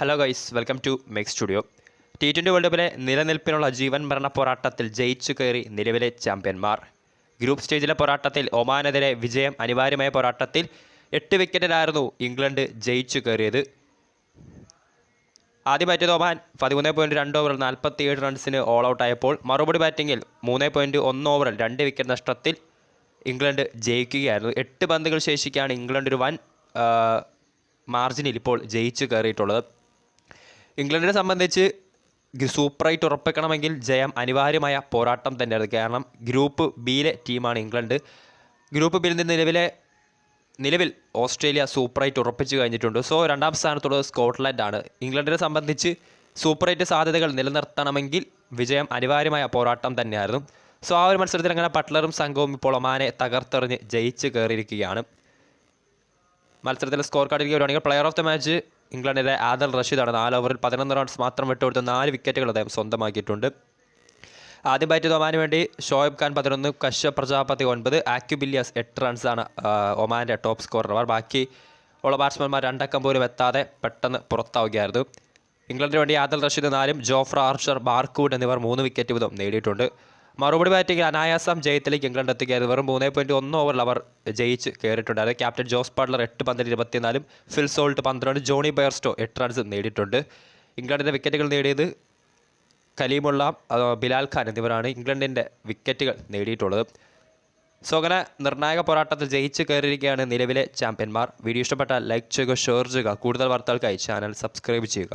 Hello guys, welcome to mech studio. T20 world കപ്പിലെ നിലനിൽപ്പിനുള്ള ജീവൻ മരണ പോരാട്ടത്തിൽ ജയിച്ചു കയറി നിലവിലെ ചാമ്പ്യന്മാർ. ഗ്രൂപ്പ് സ്റ്റേജിലെ പോരാട്ടത്തിൽ ഒമാനെതിരെ വിജയം അനിവാര്യമായ പോരാട്ടത്തിൽ 8 വിക്കറ്റിലായിരുന്നു ഇംഗ്ലണ്ട് ജയിച്ചു കയറിയത്. ആദ്യ ബാറ്റിൽ ഒമാൻ 13.2 ഓവറിൽ 47 റൺസിന് ഓൾ ഔട്ടായപ്പോൾ മറുപടി ബാറ്റിങ്ങിൽ 3.1 ഓവറിൽ 2 വിക്കറ്റ് നഷ്ടത്തിൽ ഇംഗ്ലണ്ട് ജയിക്കുകയായിരുന്നു. 8 പന്തുകൾ ശേഷിക്കാണ് ഇംഗ്ലണ്ട് ഒരു വൻ മാർജിനിൽ ഇപ്പോൾ ജയിച്ചു കയറിയിട്ടുള്ളത്. ഇംഗ്ലണ്ടിനെ സംബന്ധിച്ച് സൂപ്പറായിട്ട് ഉറപ്പിക്കണമെങ്കിൽ ജയം അനിവാര്യമായ പോരാട്ടം തന്നെയായിരുന്നു. കാരണം ഗ്രൂപ്പ് ബിയിലെ ടീമാണ് ഇംഗ്ലണ്ട്. ഗ്രൂപ്പ് ബിയിൽ നിന്ന് നിലവിൽ ഓസ്ട്രേലിയ സൂപ്പറായിട്ട് ഉറപ്പിച്ചു കഴിഞ്ഞിട്ടുണ്ട്. സോ രണ്ടാം സ്ഥാനത്തുള്ളത് സ്കോട്ട്ലൻഡാണ്. ഇംഗ്ലണ്ടിനെ സംബന്ധിച്ച് സൂപ്പറായിട്ട് സാധ്യതകൾ നിലനിർത്തണമെങ്കിൽ വിജയം അനിവാര്യമായ പോരാട്ടം തന്നെയായിരുന്നു. സോ ആ ഒരു മത്സരത്തിൽ അങ്ങനെ ബട്ട്ലറും സംഘവും ഇപ്പോൾ ഒമാനെ തകർത്തെറിഞ്ഞ് ജയിച്ച് കയറിയിരിക്കുകയാണ്. മത്സരത്തിലെ സ്കോർ കാർഡിലേക്ക് വരുവാണെങ്കിൽ പ്ലെയർ ഓഫ് ദ മാച്ച് ഇംഗ്ലണ്ടിലെ ആദിൽ റഷീദാണ്. 4 ഓവറിൽ 11 റൺസ് മാത്രം വിട്ടുകൊടുത്ത് 4 വിക്കറ്റുകൾ അദ്ദേഹം സ്വന്തമാക്കിയിട്ടുണ്ട്. ആദ്യം ബാറ്റ് ചെയ്ത ഒമാന് വേണ്ടി ഷോയബ് ഖാൻ 11, കശ്യപ് പ്രജാപതി 9, ആക്യുബില്ലിയസ് 8 റൺസാണ് ഒമാൻ്റെ ടോപ്പ് സ്കോറർ. ബാക്കി ഉള്ള ബാറ്റ്സ്മാൻമാർ 2 അക്കം പോലും എത്താതെ പെട്ടെന്ന് പുറത്താവുകയായിരുന്നു. ഇംഗ്ലണ്ടിന് വേണ്ടി ആദിൽ റഷീദ് 4, ജോഫ്ര ആർച്ചർ, ബാർക്കൂഡ് എന്നിവർ 3 വിക്കറ്റ് വീതം നേടിയിട്ടുണ്ട്. മറുപടി ബാറ്റിംഗ് അനായാസം ജയത്തിലേക്ക് ഇംഗ്ലണ്ട് എത്തുകയായിരുന്നു. വെറും 3.1 ഓവറിൽ അവർ ജയിച്ച് കയറിയിട്ടുണ്ടായിരുന്നു. ക്യാപ്റ്റൻ ജോസ് ബട്ട്ലർ 8 പന്തിൽ 24, Phil Salt 12, Jonny Bairstow 8 runs നേടിയിട്ടുണ്ട്. ഇംഗ്ലണ്ടിൻ്റെ വിക്കറ്റുകൾ നേടിയത് കലീമുള്ള, ബിലാൽ ഖാൻ എന്നിവരാണ് ഇംഗ്ലണ്ടിൻ്റെ വിക്കറ്റുകൾ നേടിയിട്ടുള്ളത്. സോ അങ്ങനെ നിർണായക പോരാട്ടത്തിൽ ജയിച്ച് കയറിയിരിക്കുകയാണ് നിലവിലെ ചാമ്പ്യന്മാർ. വീഡിയോ ഇഷ്ടപ്പെട്ടാൽ ലൈക്ക് ചെയ്യുക, ഷെയർ ചെയ്യുക. കൂടുതൽ വാർത്തകൾക്കായി ചാനൽ സബ്സ്ക്രൈബ് ചെയ്യുക.